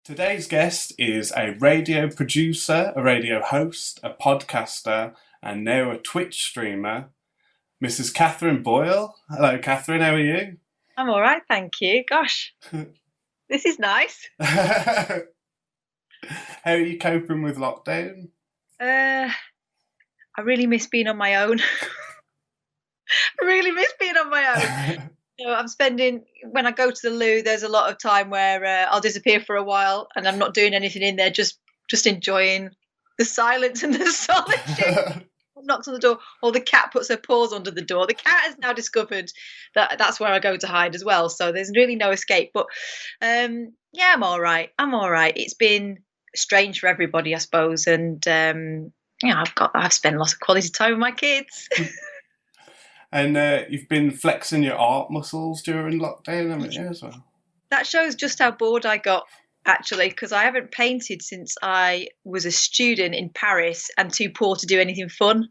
Today's guest is a radio producer, a radio host, a podcaster, and now a Twitch streamer, Mrs. Katherine Boyle. Hello, Katherine, how are you? I'm all right, thank you. Gosh, this is nice. How are you coping with lockdown? I really miss being on my own. I really miss being on my own. I'm spending, when I go to the loo, there's a lot of time where I'll disappear for a while and I'm not doing anything in there, just enjoying the silence and the solitude. Knocks on the door, or the cat puts her paws under the door. The cat has now discovered that that's where I go to hide as well, so there's really no escape. But yeah, I'm all right. It's been strange for everybody, I suppose, and I've spent lots of quality time with my kids. And you've been flexing your art muscles during lockdown, haven't you, as well? That shows just how bored I got, actually, because I haven't painted since I was a student in Paris and too poor to do anything fun.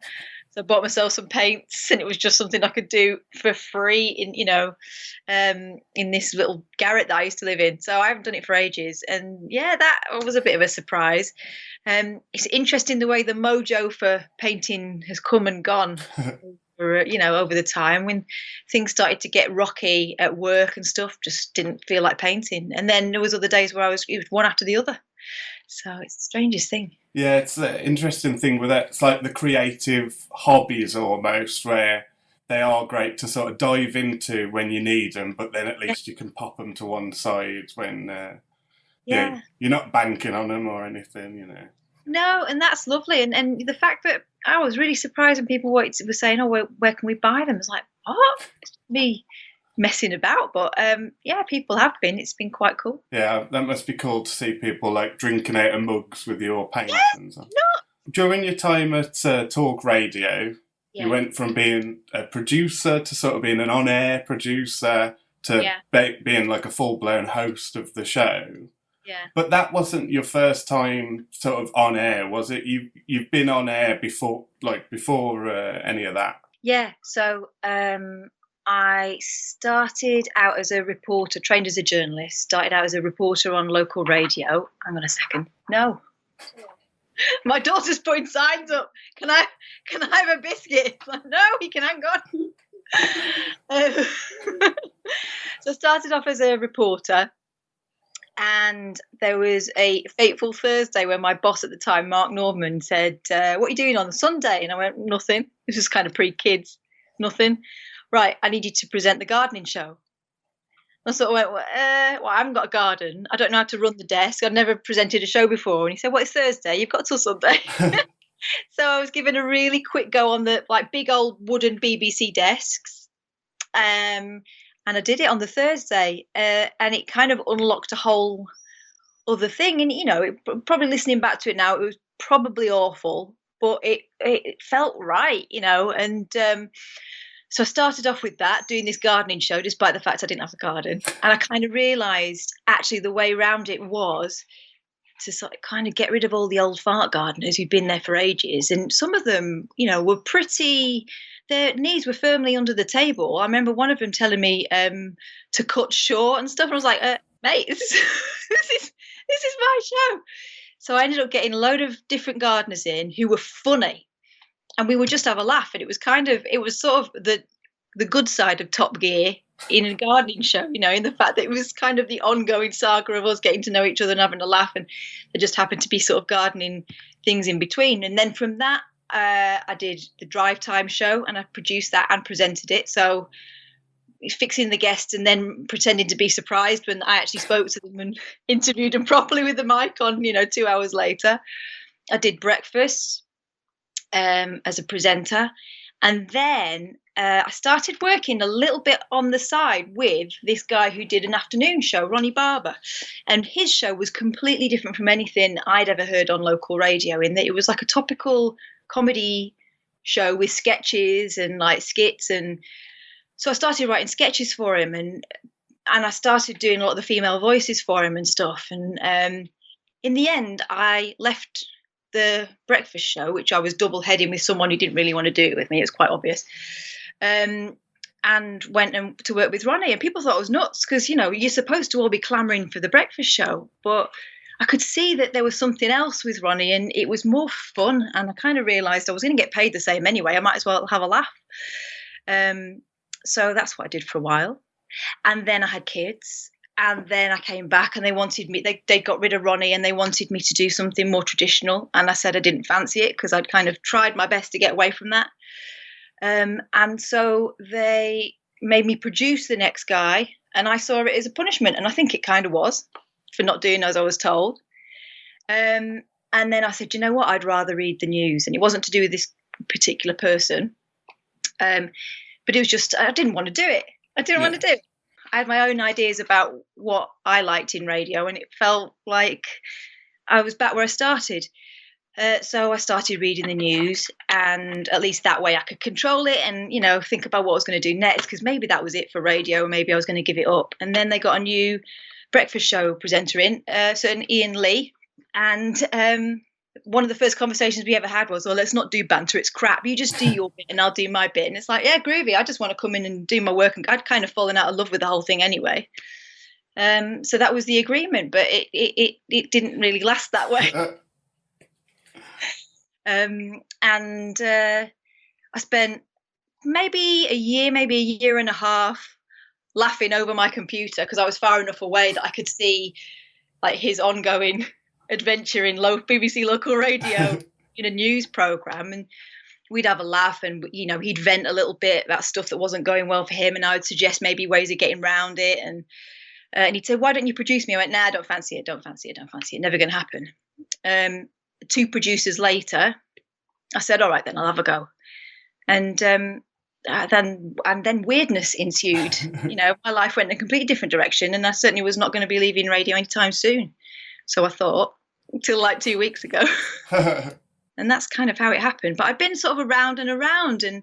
So I bought myself some paints, and it was just something I could do for free in this little garret that I used to live in. So I haven't done it for ages, and yeah, that was a bit of a surprise. It's interesting the way the mojo for painting has come and gone. Over the time when things started to get rocky at work and stuff, just didn't feel like painting. And then there was other days where it was one after the other. So it's the strangest thing. Yeah, it's an interesting thing with that. It's like the creative hobbies almost, where they are great to sort of dive into when you need them, but then at least you can pop them to one side when you're not banking on them or anything, No, and that's lovely. And the fact that I was really surprised when people were saying, "Oh, where can we buy them?" It's like, what? It's me messing about, but people have been. It's been quite cool. Yeah, that must be cool to see people like drinking out of mugs with your paintings. No. During your time at Talk Radio, you went from being a producer to sort of being an on-air producer to being like a full-blown host of the show. Yeah. But that wasn't your first time sort of on air, was it? You've been on air before any of that? Yeah. So I started out as a reporter, trained as a journalist, started out as a reporter on local radio. Hang on a second. No. My daughter's putting signs up. Can I have a biscuit? Like, no, you can hang on. So I started off as a reporter. And there was a fateful Thursday when my boss at the time, Mark Norman, said, "What are you doing on the Sunday?" And I went, "Nothing." This was kind of pre-kids. Nothing. Right, I need you to present the gardening show. I sort of went, well, I haven't got a garden. I don't know how to run the desk. I've never presented a show before. And he said, "Well, it's Thursday. You've got till Sunday." So I was given a really quick go on the big old wooden BBC desks. And I did it on the Thursday, and it kind of unlocked a whole other thing. And, probably listening back to it now, it was probably awful, but it felt right, And so I started off with that, doing this gardening show, despite the fact I didn't have a garden. And I kind of realised, actually, the way around it was to sort of kind of get rid of all the old fart gardeners who'd been there for ages. And some of them, were pretty... Their knees were firmly under the table. I remember one of them telling me to cut short and stuff. And I was like, mate, this is my show. So I ended up getting a load of different gardeners in who were funny, and we would just have a laugh. And it was sort of the good side of Top Gear in a gardening show, in the fact that it was kind of the ongoing saga of us getting to know each other and having a laugh. And there just happened to be sort of gardening things in between. And then from that, I did the drive time show, and I produced that and presented it. So fixing the guests and then pretending to be surprised when I actually spoke to them and interviewed them properly with the mic on, 2 hours later. I did breakfast as a presenter. And then I started working a little bit on the side with this guy who did an afternoon show, Ronnie Barber. And his show was completely different from anything I'd ever heard on local radio, in that it was like a topical comedy show with sketches and skits. And so I started writing sketches for him, and I started doing a lot of the female voices for him and stuff. And in the end, I left the breakfast show, which I was double heading with someone who didn't really want to do it with me. It was quite obvious. And went to work with Ronnie, and people thought I was nuts because, you're supposed to all be clamouring for the breakfast show. But I could see that there was something else with Ronnie, and it was more fun. And I kind of realised I was going to get paid the same anyway. I might as well have a laugh. So that's what I did for a while. And then I had kids. And then I came back and they wanted me, they got rid of Ronnie and they wanted me to do something more traditional. And I said I didn't fancy it because I'd kind of tried my best to get away from that. And so they made me produce The Next Guy, and I saw it as a punishment. And I think it kind of was, for not doing as I was told. And then I said, you know what, I'd rather read the news. And it wasn't to do with this particular person. But it was just, I didn't want to do it. I didn't want to do it. I had my own ideas about what I liked in radio, and it felt like I was back where I started. So I started reading the news, and at least that way I could control it and, you know, think about what I was going to do next, because maybe that was it for radio, maybe I was going to give it up. And then they got a new breakfast show presenter in, certain Ian Lee, and one of the first conversations we ever had was, well, let's not do banter, it's crap. You just do your bit and I'll do my bit. And it's like, yeah, groovy. I just want to come in and do my work. And I'd kind of fallen out of love with the whole thing anyway. So that was the agreement, but it didn't really last that way. I spent maybe a year and a half laughing over my computer because I was far enough away that I could see like his ongoing adventure in BBC local radio in a news program, and we'd have a laugh, and you know, he'd vent a little bit about stuff that wasn't going well for him, and I would suggest maybe ways of getting around it, and he'd say, why don't you produce me? I went, nah, I don't fancy it, never gonna happen. 2 producers later I said, all right then, I'll have a go. And then weirdness ensued. You know, my life went in a completely different direction, and I certainly was not going to be leaving radio anytime soon. So I thought, until like 2 weeks ago. And that's kind of how it happened. But I've been sort of around and around, and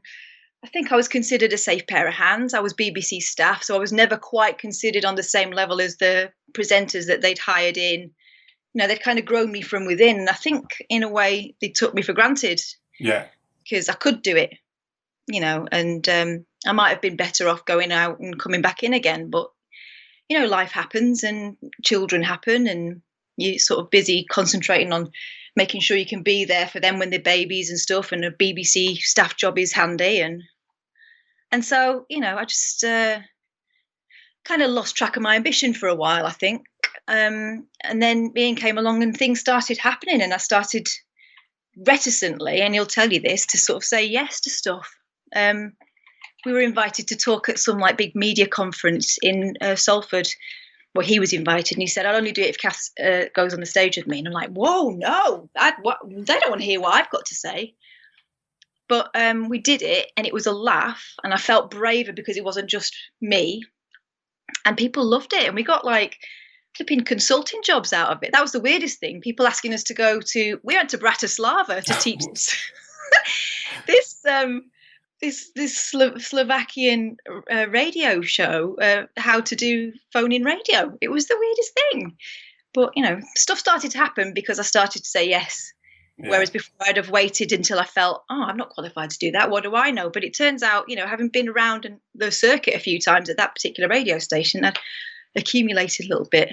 I think I was considered a safe pair of hands. I was BBC staff, so I was never quite considered on the same level as the presenters that they'd hired in. You know, they'd kind of grown me from within. And I think in a way they took me for granted. Yeah. Because I could do it, you know, and I might have been better off going out and coming back in again. But, you know, life happens and children happen, and you're sort of busy concentrating on making sure you can be there for them when they're babies and stuff, and a BBC staff job is handy. And so, you know, I just kind of lost track of my ambition for a while, I think. And then Ian came along and things started happening, and I started reticently, and he'll tell you this, to sort of say yes to stuff. We were invited to talk at some like big media conference in Salford. Well, he was invited, and he said, I'll only do it if Kath goes on the stage with me. And I'm like, whoa, no, they don't want to hear what I've got to say. But we did it, and it was a laugh, and I felt braver because it wasn't just me, and people loved it. And we got like flipping consulting jobs out of it. That was the weirdest thing. People asking us to go to, we went to Bratislava to teach this Slovakian radio show, how to do phone-in radio. It was the weirdest thing. But, you know, stuff started to happen because I started to say yes. Yeah. Whereas before I'd have waited until I felt, oh, I'm not qualified to do that. What do I know? But it turns out, you know, having been around the circuit a few times at that particular radio station, I'd accumulated a little bit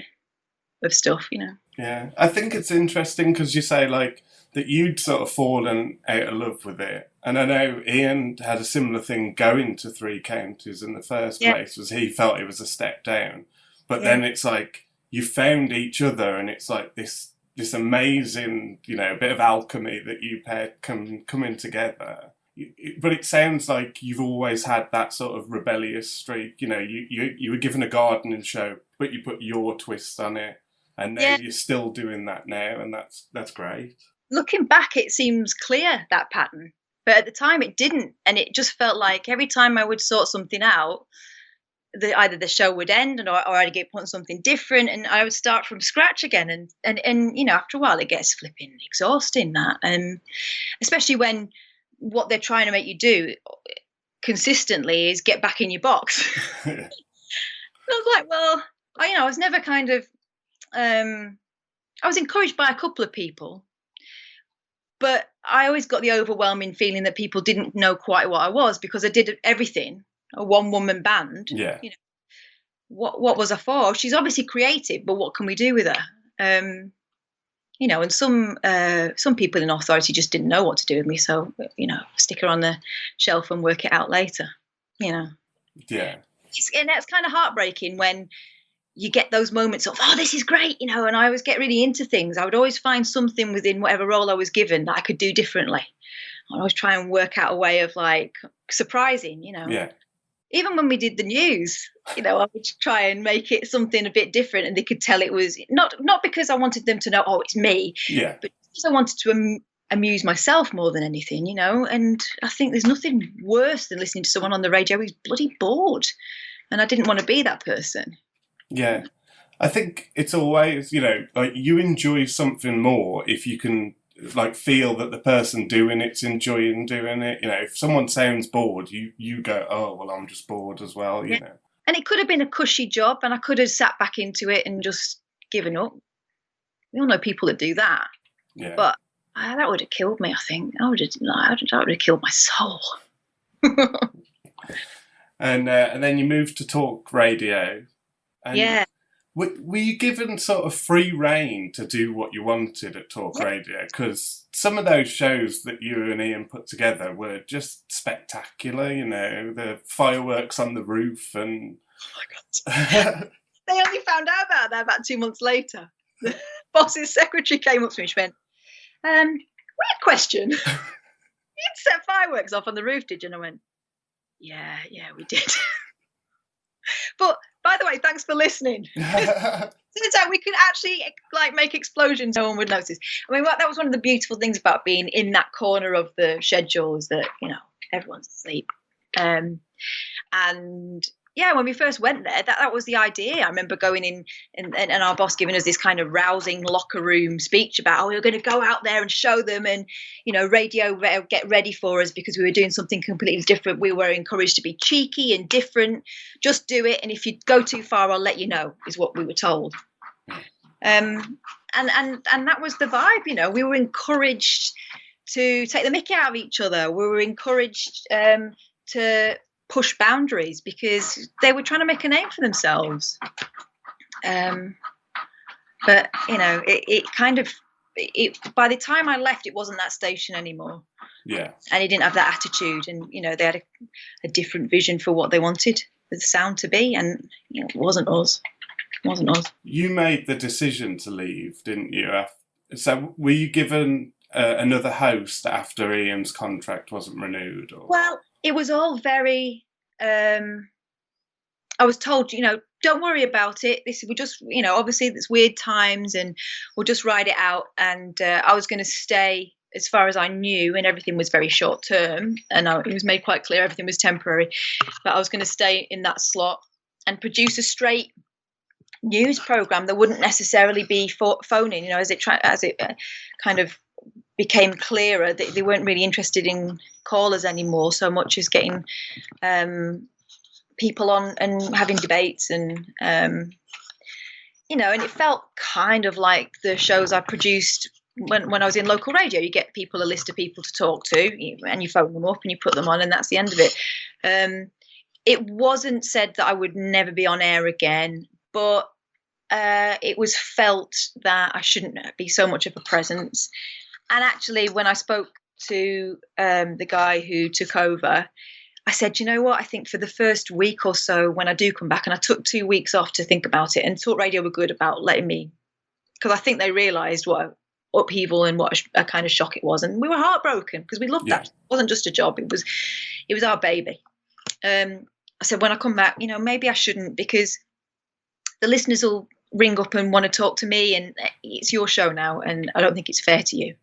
of stuff, you know. Yeah, I think it's interesting because you say like that you'd sort of fallen out of love with it. And I know Ian had a similar thing going to 3 Counties in the first place, was he felt it was a step down. But then it's like you found each other, and it's like this amazing, you know, bit of alchemy that you paired coming together. But it sounds like you've always had that sort of rebellious streak. You know, you were given a gardening show, but you put your twist on it, and now you're still doing that now, and that's great. Looking back, it seems clear, that pattern. But at the time it didn't, and it just felt like every time I would sort something out, either the show would end, or I'd get put on something different, and I would start from scratch again. And you know, after a while, it gets flipping exhausting, that, and especially when what they're trying to make you do consistently is get back in your box. I was like, well, I was never kind of, I was encouraged by a couple of people, but I always got the overwhelming feeling that people didn't know quite what I was, because I did everything, a one-woman band. Yeah. You know, what was I for? She's obviously creative, but what can we do with her? you know, and some people in authority just didn't know what to do with me. So, you know, stick her on the shelf and work it out later, you know. Yeah. And that's kind of heartbreaking when you get those moments of, oh, this is great, you know, and I always get really into things. I would always find something within whatever role I was given that I could do differently. I always try and work out a way of like surprising, you know. Yeah. Even when we did the news, you know, I would try and make it something a bit different, and they could tell it was not because I wanted them to know, oh, it's me, Yeah. but because I wanted to amuse myself more than anything, you know. And I think there's nothing worse than listening to someone on the radio who's bloody bored, and I didn't want to be that person. Yeah. I think it's always, you know, like you enjoy something more if you can like feel that the person doing it's enjoying doing it. You know, if someone sounds bored, you go, oh well, I'm just bored as well. You know, and it could have been a cushy job, and I could have sat back into it and just given up. We all know people that do that, yeah. But that would have killed me. I think that would have killed my soul. And then you moved to talk radio. And yeah. Were you given sort of free rein to do what you wanted at Talk Radio? Because some of those shows that you and Ian put together were just spectacular, you know, the fireworks on the roof and... Oh my God. They only found out about that about 2 months later. The boss's secretary came up to me and she went, weird question. You set fireworks off on the roof, did you? And I went, yeah, we did. But by the way, thanks for listening. Turns out we could actually like make explosions. No one would notice. I mean, that was one of the beautiful things about being in that corner of the schedule is that, you know, everyone's asleep. And yeah, when we first went there, that was the idea. I remember going in and our boss giving us this kind of rousing locker room speech about, oh, we were going to go out there and show them and, you know, radio get ready for us because we were doing something completely different. We were encouraged to be cheeky and different. Just do it. And if you go too far, I'll let you know, is what we were told. And that was the vibe, you know. We were encouraged to take the mickey out of each other. We were encouraged to push boundaries because they were trying to make a name for themselves. But you know, it by the time I left, it wasn't that station anymore. Yeah. And it didn't have that attitude, and you know, they had a different vision for what they wanted the sound to be, and you know, it wasn't us. You made the decision to leave, didn't you? So were you given another host after Ian's contract wasn't renewed? Or? Well, it was all very. I was told, you know, don't worry about it. We just, you know, obviously it's weird times, and we'll just ride it out. And I was going to stay as far as I knew, and everything was very short term. And it was made quite clear everything was temporary. But I was going to stay in that slot and produce a straight news program that wouldn't necessarily be phoning. You know, as it kind of became clearer that they weren't really interested in callers anymore so much as getting people on and having debates and you know, and it felt kind of like the shows I produced when I was in local radio. You get a list of people to talk to, and you phone them up and you put them on, and that's the end of it. It wasn't said that I would never be on air again, but it was felt that I shouldn't be so much of a presence. And actually, when I spoke to the guy who took over, I said, you know what, I think for the first week or so when I do come back, and I took 2 weeks off to think about it, and Talk Radio were good about letting me, because I think they realised what upheaval and what a kind of shock it was. And we were heartbroken because we loved that. It wasn't just a job, it was our baby. I said, when I come back, you know, maybe I shouldn't, because the listeners will ring up and want to talk to me, and it's your show now, and I don't think it's fair to you.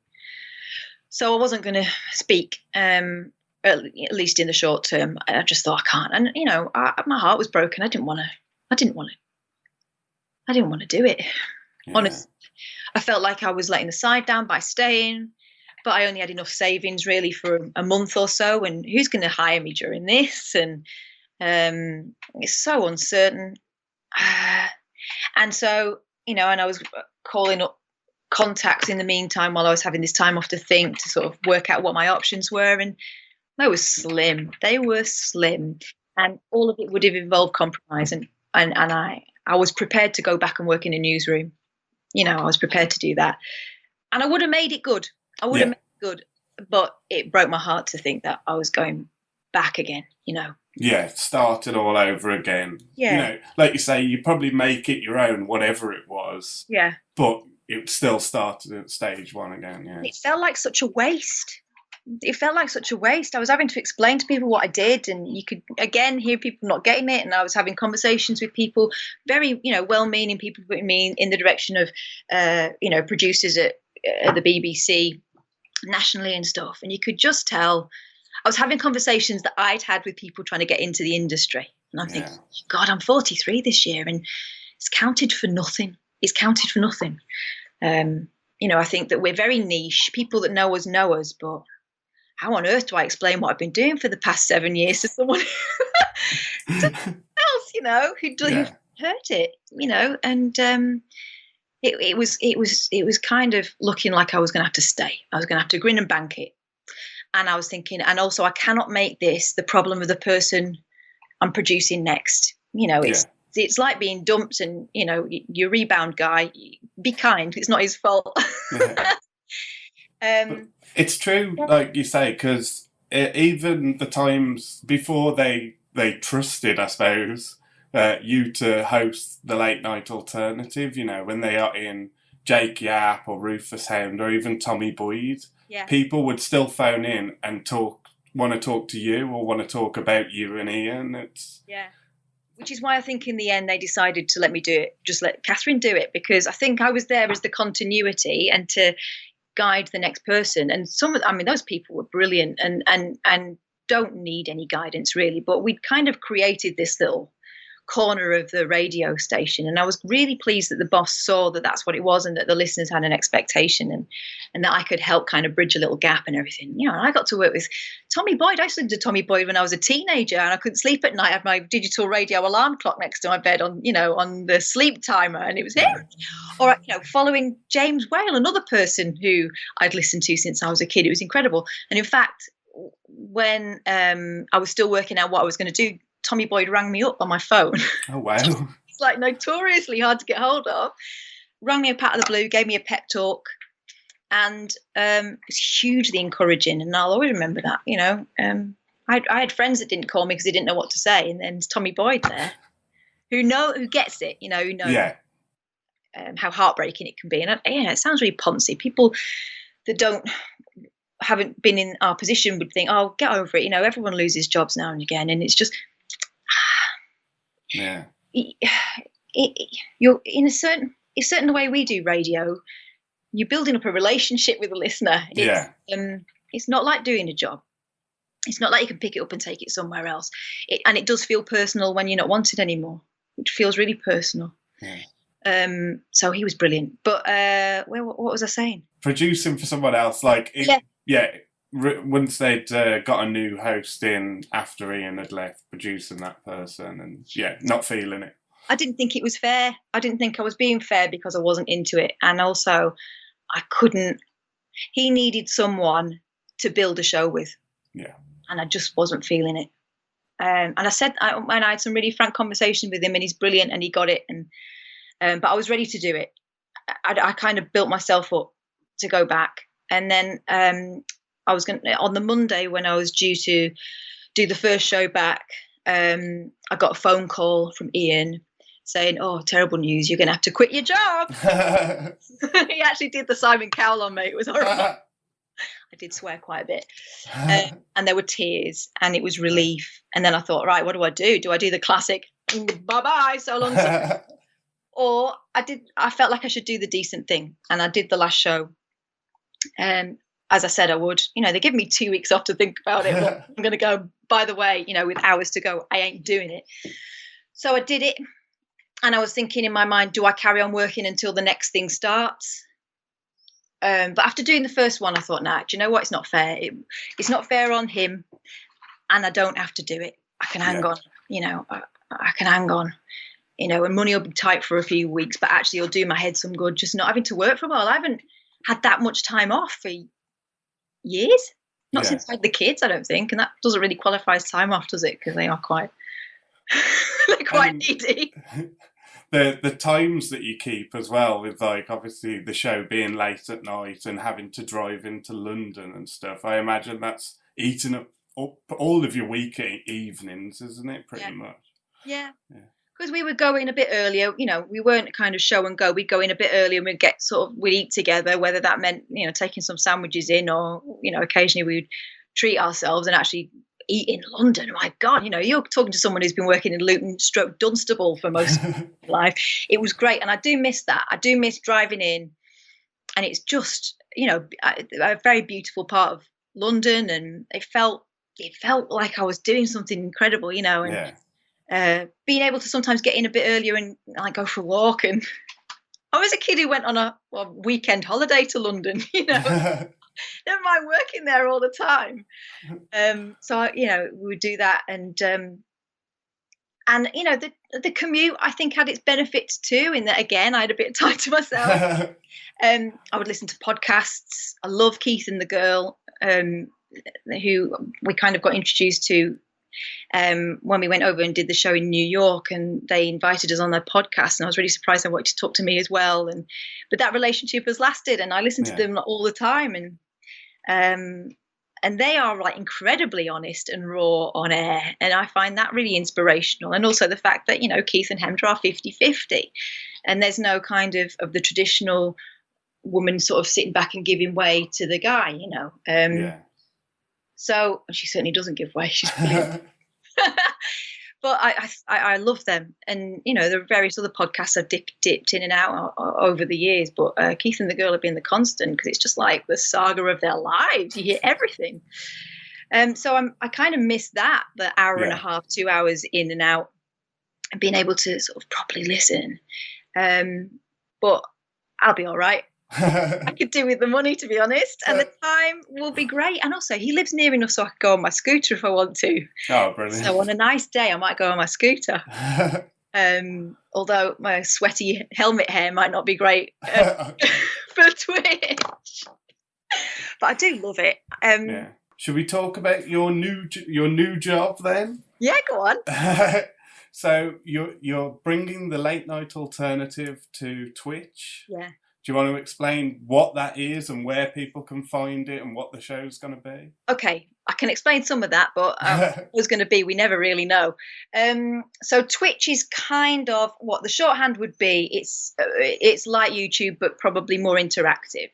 So I wasn't going to speak, at least in the short term. I just thought I can't, and you know, my heart was broken. I didn't want to do it. Yeah. Honestly, I felt like I was letting the side down by staying, but I only had enough savings really for a month or so. And who's going to hire me during this? And it's so uncertain. And so, you know, and I was calling up contacts in the meantime while I was having this time off to think, to sort of work out what my options were, and they were slim. And all of it would have involved compromise, and I was prepared to go back and work in a newsroom. You know, I was prepared to do that. And I would have made it good. I would have made it good. But it broke my heart to think that I was going back again, you know. Yeah, started all over again. Yeah. You know, like you say, you probably make it your own, whatever it was. Yeah. But it still started at stage one again, yeah. It felt like such a waste. It felt like such a waste. I was having to explain to people what I did, and you could again hear people not getting it. And I was having conversations with people, very, you know, well-meaning people putting me in the direction of, you know, producers at the BBC nationally and stuff. And you could just tell I was having conversations that I'd had with people trying to get into the industry. And I'm thinking, God, I'm 43 this year, and it's counted for nothing. It's counted for nothing. You know, I think that we're very niche. People that know us, but how on earth do I explain what I've been doing for the past 7 years to someone else, you know, who heard it, you know? And it was kind of looking like I was going to have to stay. I was going to have to grin and bank it. And I was thinking, and also I cannot make this the problem of the person I'm producing next. You know, it's like being dumped, and, you know, your rebound guy, be kind. It's not his fault. It's true, like you say, because even the times before they trusted, I suppose, you to host the late night alternative, you know, when they are in Jake Yapp or Rufus Hound or even Tommy Boyd, people would still phone in and want to talk to you or want to talk about you and Ian. Which is why I think in the end they decided to let me do it. Just let Katherine do it, because I think I was there as the continuity and to guide the next person. And those people were brilliant and don't need any guidance really, but we'd kind of created this little corner of the radio station, and I was really pleased that the boss saw that that's what it was, and that the listeners had an expectation, and that I could help kind of bridge a little gap and everything. You know, I got to work with Tommy Boyd. I listened to Tommy Boyd when I was a teenager, and I couldn't sleep at night. I had my digital radio alarm clock next to my bed on the sleep timer, and it was him. Or, you know, following James Whale, another person who I'd listened to since I was a kid. It was incredible. And in fact, when I was still working out what I was going to do, Tommy Boyd rang me up on my phone. Oh, wow. It's like notoriously hard to get hold of. Rang me up out of the blue, gave me a pep talk, and it's hugely encouraging. And I'll always remember that, you know. I had friends that didn't call me because they didn't know what to say. And then there's Tommy Boyd there who gets it, you know, who knows how heartbreaking it can be. And it sounds really poncy. People that haven't been in our position would think, oh, get over it. You know, everyone loses jobs now and again. And it's just, you're in a certain way we do radio, you're building up a relationship with the listener. It's not like doing a job. It's not like you can pick it up and take it somewhere else. And it does feel personal when you're not wanted anymore. It feels really personal. So he was brilliant. But what was I saying? Producing for someone else, once they'd got a new host in after Ian had left, producing that person, and not feeling it. I didn't think it was fair. I didn't think I was being fair because I wasn't into it. And also, I couldn't. He needed someone to build a show with. And I just wasn't feeling it. And I said, and I had some really frank conversations with him, and he's brilliant, and he got it. And but I was ready to do it. I kind of built myself up to go back. And then I was on the Monday when I was due to do the first show back, I got a phone call from Ian saying, oh, terrible news, you're going to have to quit your job. He actually did the Simon Cowell on me. It was horrible. I did swear quite a bit. And there were tears, and it was relief. And then I thought, right, what do? Do I do the classic, bye-bye, so long? Or I felt like I should do the decent thing. And I did the last show. As I said I would. You know, they give me 2 weeks off to think about it. Well, I'm going to go, by the way, you know, with hours to go, I ain't doing it. So I did it. And I was thinking in my mind, do I carry on working until the next thing starts? But after doing the first one, I thought, nah, do you know what? It's not fair. It's not fair on him. And I don't have to do it. I can hang on. You know, I can hang on. You know, and money will be tight for a few weeks, but actually it'll do my head some good just not having to work for a while. I haven't had that much time off for years. Not since I had the kids, I don't think. And that doesn't really qualify as time off, does it? Because they are quite, they're quite needy. the times that you keep as well, with like obviously the show being late at night and having to drive into London and stuff. I imagine that's eating up all of your week evenings, isn't it? Pretty much. Yeah. Because we would go in a bit earlier, we weren't kind of show and go. We'd go in a bit earlier and we'd eat together, whether that meant, taking some sandwiches in or, occasionally we'd treat ourselves and actually eat in London. My God, you're talking to someone who's been working in Luton / Dunstable for most of their life. It was great. And I do miss that. I do miss driving in. And it's just, a very beautiful part of London. And it felt like I was doing something incredible, and being able to sometimes get in a bit earlier and like go for a walk. And I was a kid who went on a weekend holiday to London, never mind working there all the time. So we would do that, and the commute I think had its benefits too, in that again I had a bit of time to myself. I would listen to podcasts. I love Keith and the Girl, who we kind of got introduced to when we went over and did the show in New York, and they invited us on their podcast, and I was really surprised they wanted to talk to me as well. But that relationship has lasted, and I listen to them all the time, and they are like incredibly honest and raw on air, and I find that really inspirational. And also the fact that Keith and Hemdra are 50-50, and there's no kind of the traditional woman sort of sitting back and giving way to the guy, So she certainly doesn't give way. She's brilliant. But I love them, and there are various other podcasts I've dipped in and out over the years. But Keith and the Girl have been the constant, because it's just like the saga of their lives. You hear everything, so I kind of miss that, the hour and a half, 2 hours in and out, and being able to sort of properly listen. But I'll be all right. I could do with the money, to be honest, and the time will be great. And also, he lives near enough so I could go on my scooter if I want to. Oh, brilliant! So on a nice day, I might go on my scooter. Although my sweaty helmet hair might not be great for Twitch, but I do love it. Should we talk about your new job then? Yeah, go on. So you're bringing the late night alternative to Twitch. Yeah. Do you want to explain what that is and where people can find it and what the show's going to be? Okay, I can explain some of that, but what it was going to be, we never really know. So Twitch is kind of what the shorthand would be. It's like YouTube, but probably more interactive.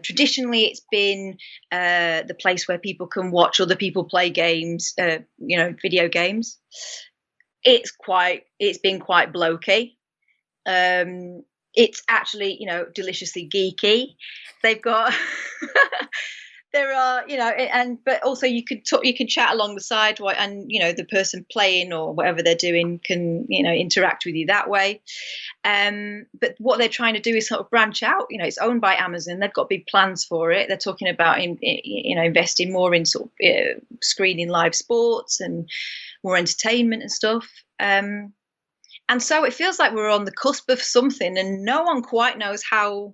Traditionally, it's been the place where people can watch other people play games, video games. It's been quite blokey. It's actually, deliciously geeky. They've got, there are, but also you can chat along the side, and the person playing or whatever they're doing can, interact with you that way. But what they're trying to do is sort of branch out. It's owned by Amazon. They've got big plans for it. They're talking about investing more in sort of screening live sports and more entertainment and stuff. And so it feels like we're on the cusp of something, and no one quite knows how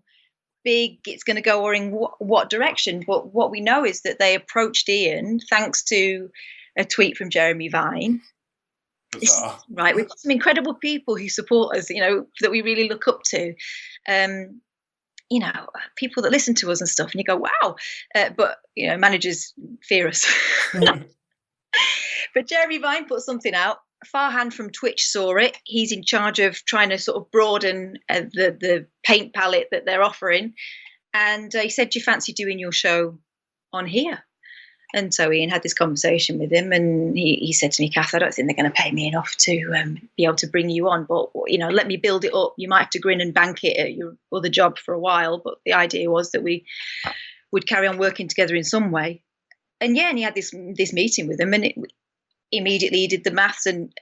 big it's going to go or in what direction. But what we know is that they approached Ian thanks to a tweet from Jeremy Vine. Right, we've got some incredible people who support us, that we really look up to. People that listen to us and stuff, and you go, wow. But managers fear us. But Jeremy Vine put something out. Farhan from Twitch saw it. He's in charge of trying to sort of broaden the paint palette that they're offering. And he said, do you fancy doing your show on here? And so Ian had this conversation with him, and he said to me, Kath, I don't think they're going to pay me enough to be able to bring you on. But, let me build it up. You might have to grin and bank it at your other job for a while. But the idea was that we would carry on working together in some way. And he had this meeting with him, and immediately he did the maths, and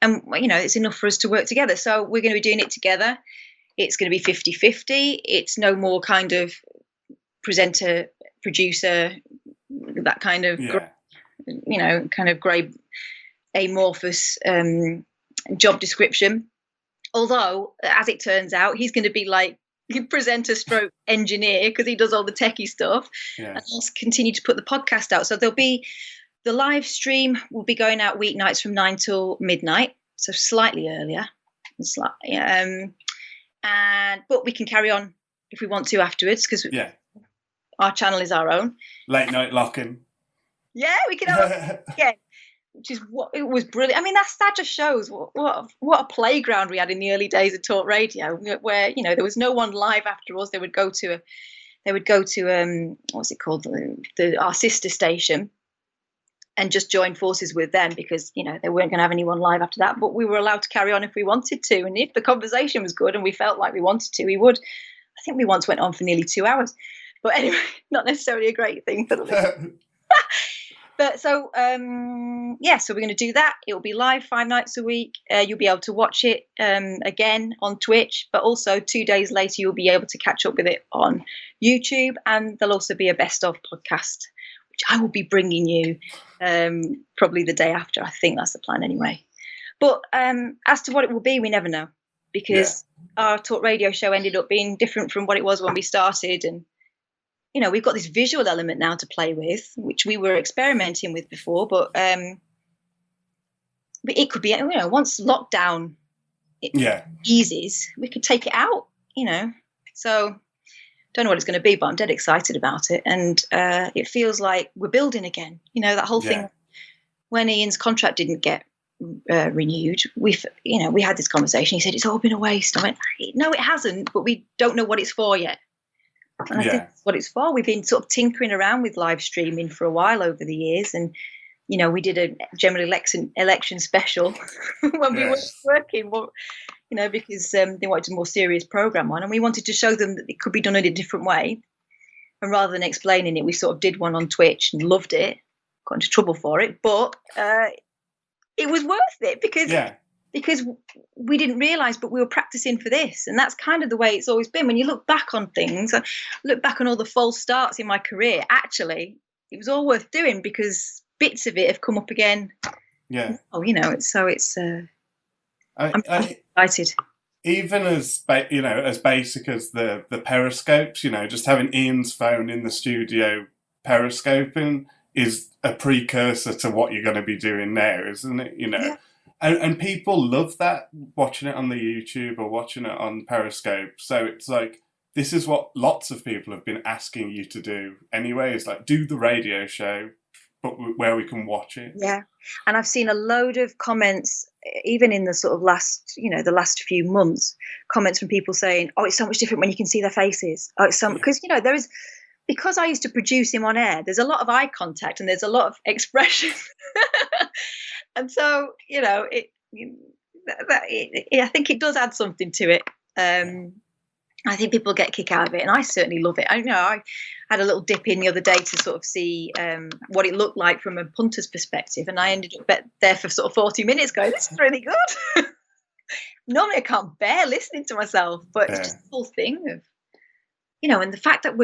it's enough for us to work together. So we're going to be doing it together. It's going to be 50-50. It's no more kind of presenter, producer, that kind of, kind of grey, amorphous job description. Although, as it turns out, he's going to be like presenter stroke engineer, because he does all the techie stuff. And he'll continue to put the podcast out. So there'll be, the live stream will be going out weeknights from 9 till midnight, so slightly earlier. But we can carry on if we want to afterwards, because our channel is our own. Late night locking. Yeah, we can have it again, which is what it was brilliant. I mean, that just shows what a playground we had in the early days of talk radio, where there was no one live after us. They would go to what's it called, our sister station, and just join forces with them, because they weren't going to have anyone live after that. But we were allowed to carry on if we wanted to, and if the conversation was good and we felt like we wanted to, we would. I think we once went on for nearly 2 hours, but anyway, not necessarily a great thing for the listener. But so so we're going to do that. It will be live 5 nights a week. You'll be able to watch it again on Twitch, but also 2 days later you'll be able to catch up with it on YouTube, and there'll also be a best of podcast, which I will be bringing you probably the day after. I think that's the plan anyway. But as to what it will be, we never know, because our talk radio show ended up being different from what it was when we started, and we've got this visual element now to play with, which we were experimenting with before, but it could be, once lockdown eases, we could take it out, So don't know what it's going to be, but I'm dead excited about it. And it feels like we're building again. That whole thing, when Ian's contract didn't get renewed, we had this conversation. He said, it's all been a waste. I went, no, it hasn't, but we don't know what it's for yet. And I think that's what it's for. We've been sort of tinkering around with live streaming for a while over the years, and we did a general election special when we were working, because they wanted a more serious program on, and we wanted to show them that it could be done in a different way. And rather than explaining it, we sort of did one on Twitch and loved it. Got into trouble for it, but it was worth it because we didn't realise, but we were practicing for this. And that's kind of the way it's always been. When you look back on things, I look back on all the false starts in my career, actually, it was all worth doing, because bits of it have come up again. Yeah. Oh, I'm excited. Even as as basic as the periscopes, just having Ian's phone in the studio periscoping is a precursor to what you're going to be doing now, isn't it? Yeah. And people love that, watching it on the YouTube or watching it on Periscope. So it's like, this is what lots of people have been asking you to do anyway, is like, do the radio show, but where we can watch it. Yeah. And I've seen a load of comments, even in the sort of last few months, comments from people saying, oh, it's so much different when you can see their faces. Oh, it's so, because, there is, because I used to produce him on air, there's a lot of eye contact and there's a lot of expression. And so, I think it does add something to it. I think people get a kick out of it, and I certainly love it. I had a little dip in the other day to sort of see what it looked like from a punter's perspective, and I ended up there for sort of 40 minutes going, this is really good. Normally I can't bear listening to myself, but it's just the whole thing of, and the fact that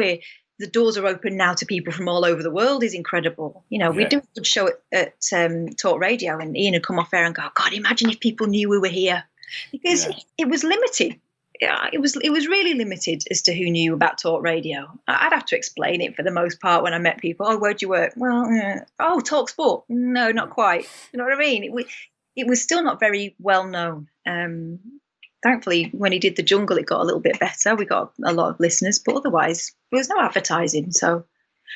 the doors are open now to people from all over the world is incredible. We do a good show at Talk Radio, and Ian would come off air and go, God, imagine if people knew we were here. Because it was limited. Yeah, it was really limited as to who knew about Talk Radio. I'd have to explain it for the most part when I met people. Oh, where'd you work? Well, Talk Sport. No, not quite. You know what I mean? It was still not very well known. Thankfully, when he did The Jungle, it got a little bit better. We got a lot of listeners, but otherwise, there was no advertising. So,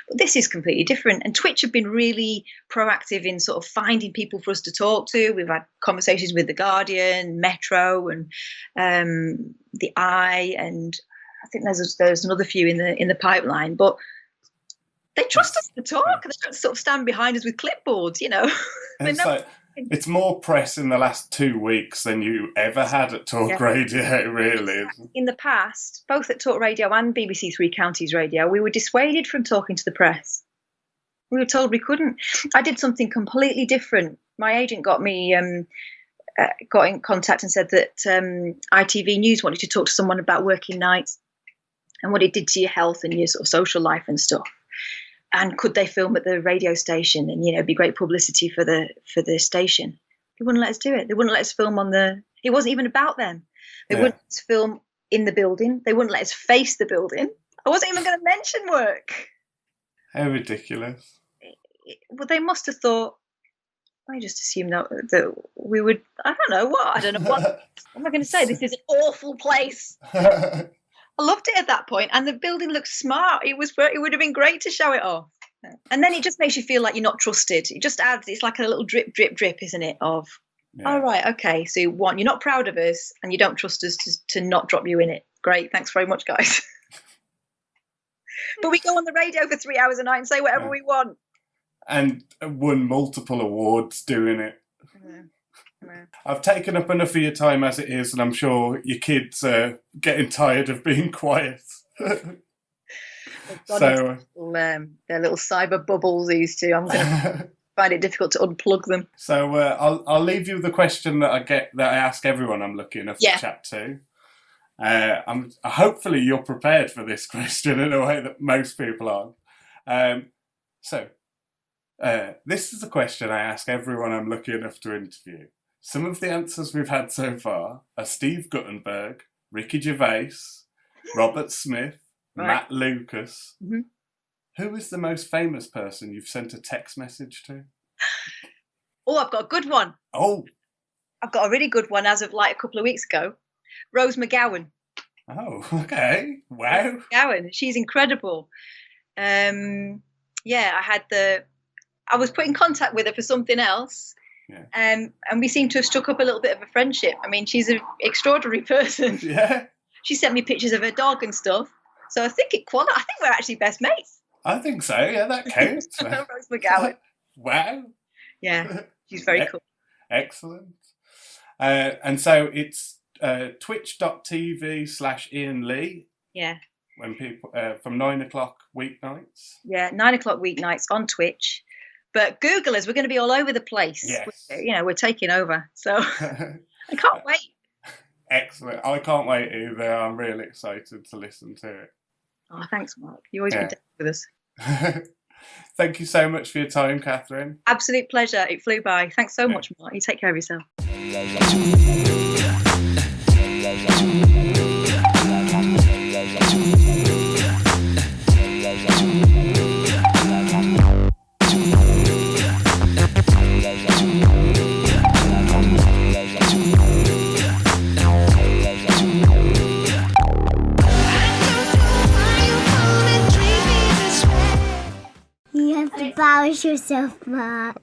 but this is completely different. And Twitch have been really proactive in sort of finding people for us to talk to. We've had conversations with The Guardian, Metro, and The Eye, and I think there's another few in the pipeline. But they trust us to talk. They don't sort of stand behind us with clipboards, It's more press in the last 2 weeks than you ever had at Talk Radio, really. In the past, both at Talk Radio and BBC Three Counties Radio, we were dissuaded from talking to the press. We were told we couldn't. I did something completely different. My agent got me got in contact and said that ITV News wanted to talk to someone about working nights and what it did to your health and your sort of social life and stuff. And could they film at the radio station and, be great publicity for the station? They wouldn't let us do it. They wouldn't let us film it wasn't even about them. They wouldn't let us film in the building. They wouldn't let us face the building. I wasn't even going to mention work. How ridiculous. Well, they must have thought, I just assumed that we would. I don't know what. I don't know what. What am I going to say? This is an awful place. I loved it at that point, and the building looked smart. It would have been great to show it off. And then it just makes you feel like you're not trusted. It just adds. It's like a little drip, drip, drip, isn't it? Of all right, okay. So you're not proud of us, and you don't trust us to not drop you in it. Great, thanks very much, guys. But we go on the radio for 3 hours a night and say whatever we want. And won multiple awards doing it. I've taken up enough of your time as it is, and I'm sure your kids are getting tired of being quiet. So they're little cyber bubbles, these two. I'm going to find it difficult to unplug them. So I'll leave you with the question that I ask everyone I'm lucky enough to chat to. Hopefully you're prepared for this question in a way that most people aren't. This is a question I ask everyone I'm lucky enough to interview. Some of the answers we've had so far are Steve Guttenberg, Ricky Gervais, Robert Smith, Matt Lucas. Mm-hmm. Who is the most famous person you've sent a text message to? Oh, I've got a good one. Oh. I've got a really good one as of like a couple of weeks ago. Rose McGowan. Oh, okay. Wow. Rose McGowan. She's incredible. I was put in contact with her for something else. Yeah. And we seem to have struck up a little bit of a friendship. I mean, she's an extraordinary person. Yeah. She sent me pictures of her dog and stuff. So I think I think we're actually best mates. I think so. Yeah, that counts. Rose McGowan. Wow. Yeah, she's very cool. Excellent. And so it's twitch.tv/Iain Lee. Yeah. When people from 9:00 weeknights. Yeah, 9:00 weeknights on Twitch. But Google us, we're going to be all over the place. Yes. We're taking over. So I can't wait. Excellent. I can't wait either. I'm really excited to listen to it. Oh, thanks, Mark. You always been down with us. Thank you so much for your time, Katherine. Absolute pleasure. It flew by. Thanks so much, Mark. You take care of yourself. You have to embarrass yourself, Mark.